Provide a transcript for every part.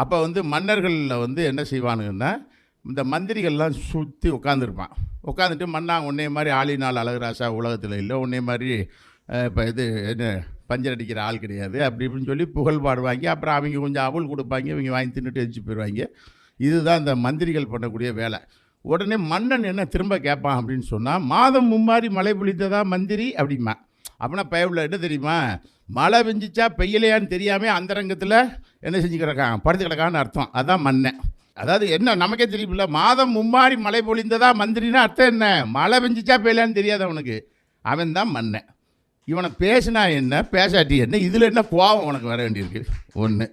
அப்போ வந்து மன்னர்களில் வந்து என்ன செய்வானுங்கன்னா, இந்த மந்திரிகள்லாம் சுற்றி உட்காந்துருப்பான். உட்காந்துட்டு மன்னா உன்னைய மாதிரி ஆளினால் அழகராசா உலகத்தில் இல்லை, உன்னைய மாதிரி இப்போ இது என்ன பஞ்சர் அடிக்கிற ஆள் கிடையாது அப்படி இப்படின்னு சொல்லி புகழ் பாடுவாங்க. அப்புறம் அவங்க கொஞ்சம் அவள் கொடுப்பாங்க, இவங்க வாங்கி தின்னுட்டு எரிச்சு போயிடுவாங்க. இதுதான் இந்த மந்திரிகள் பண்ணக்கூடிய வேலை. உடனே மன்னன் என்ன திரும்ப கேட்பான் அப்படின்னு சொன்னால், மாதம் மும்மாரி மழை பொழித்ததா மந்திரி அப்படிமா. அப்படின்னா பயவுள்ள என்ன தெரியுமா, மழை பெஞ்சிச்சா பெய்யலையான்னு தெரியாமல் அந்தரங்கத்தில் என்ன செஞ்சு கிடக்கான், படுத்து கிடக்கான்னு அர்த்தம். அதான் மன்னன். அதாவது என்ன நமக்கே தெரியுமில்ல, மாதம் மும்மாரி மழை பொழிந்ததா மந்திரினா அர்த்தம் என்ன, மழை பெஞ்சிச்சா பெய்யலையான்னு தெரியாது அவனுக்கு. அவன் தான் மன்னன். இவனை பேசினா என்ன பேசாட்டி என்ன, இதில் என்ன கோபம் உனக்கு வர வேண்டியிருக்கு. ஒன்று,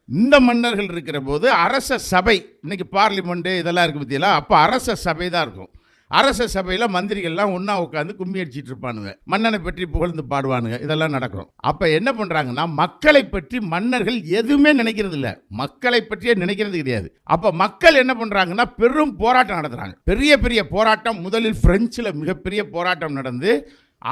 இந்த மன்னர்கள் இருக்கிற போது அரச சபை, இன்றைக்கி பார்லிமெண்ட்டு இதெல்லாம் இருக்குது பற்றியெல்லாம், அப்போ அரச சபை தான் இருக்கும். அரச சபையில் மந்திரிகள்லாம் ஒன்றா உட்காந்து கும்மி அடிச்சிட்டு இருப்பானுங்க, மன்னனை பற்றி புகழ்ந்து பாடுவானுங்க, இதெல்லாம் நடக்கும். அப்போ என்ன பண்ணுறாங்கன்னா, மக்களை பற்றி மன்னர்கள் எதுவுமே நினைக்கிறது இல்லை, மக்களை பற்றியே நினைக்கிறது கிடையாது. அப்போ மக்கள் என்ன பண்ணுறாங்கன்னா, பெரும் போராட்டம் நடத்துகிறாங்க. பெரிய பெரிய போராட்டம். முதலில் பிரெஞ்சில் மிகப்பெரிய போராட்டம் நடந்து,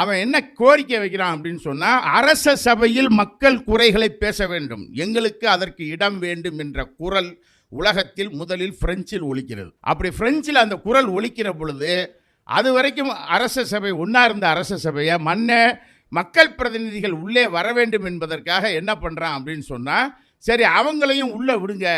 அவன் என்ன கோரிக்கை வைக்கிறான் அப்படின்னு சொன்னால், அரச சபையில் மக்கள் குறைகளை பேச வேண்டும், எங்களுக்கு அதற்கு இடம் வேண்டும் என்ற குரல் உலகத்தில் முதலில் பிரெஞ்சில் ஒலிக்கிறது. அப்படி பிரெஞ்சில் அந்த குரல் ஒலிக்கிற பொழுது, அது வரைக்கும் அரச சபை ஒன்றா இருந்த அரச சபையை மக்கள் பிரதிநிதிகள் உள்ளே வர வேண்டும் என்பதற்காக என்ன பண்ணுறான் அப்படின்னு சொன்னால், சரி அவங்களையும் உள்ளே விடுங்க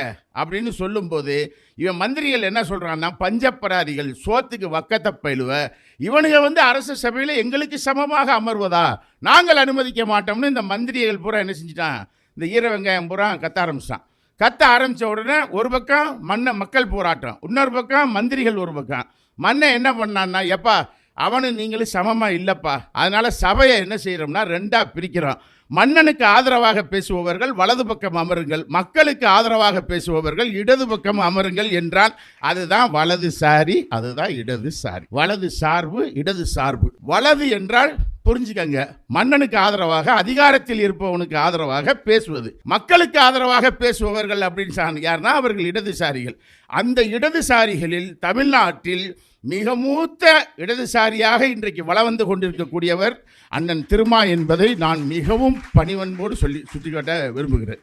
அப்படின்னு சொல்லும்போது, இவன் மந்திரிகள் என்ன சொல்கிறான்னா, பஞ்சப்பராதிகள் சோத்துக்கு வக்கத்தை பயிலுவ இவனுங்க வந்து அரச சபையில் எங்களுக்கு சமமாக அமர்வதா நாங்கள் அனுமதிக்க மாட்டோம்னு இந்த மந்திரிகள் பூரா என்ன செஞ்சிட்டான், இந்த ஈர வெங்காயம் பூரா கத்த ஆரம்பிச்சிட்டான். கத்த ஆரம்பித்த உடனே ஒரு பக்கம் மக்கள் போராட்டம், இன்னொரு பக்கம் மந்திரிகள் ஒரு பக்கம். மன்னன் என்ன பண்ணான்னா, எப்பா அவனு நீங்களும் சமமாக இல்லைப்பா, அதனால் சபையை என்ன செய்கிறோம்னா ரெண்டாக பிரிக்கிறோம். மன்னனுக்கு ஆதரவாக பேசுபவர்கள் வலது பக்கம் அமருங்கள், மக்களுக்கு ஆதரவாக பேசுபவர்கள் இடது பக்கம் அமருங்கள் என்றால் அதுதான் வலதுசாரி, அதுதான் இடதுசாரி. வலது சார்பு, இடது சார்பு. வலது என்றால் புரிஞ்சுக்கங்க, மன்னனுக்கு ஆதரவாக அதிகாரத்தில் இருப்பவனுக்கு ஆதரவாக பேசுவது. மக்களுக்கு ஆதரவாக பேசுபவர்கள் அப்படின்னு யாருன்னா அவர்கள் இடதுசாரிகள். அந்த இடதுசாரிகளில் தமிழ்நாட்டில் மிக மூத்த இடதுசாரியாக இன்றைக்கு வலம் வந்து கொண்டிருக்கக்கூடியவர் அண்ணன் திருமா என்பதை நான் மிகவும் பணிவன்போடு சொல்லி சுட்டிக்காட்ட விரும்புகிறேன்.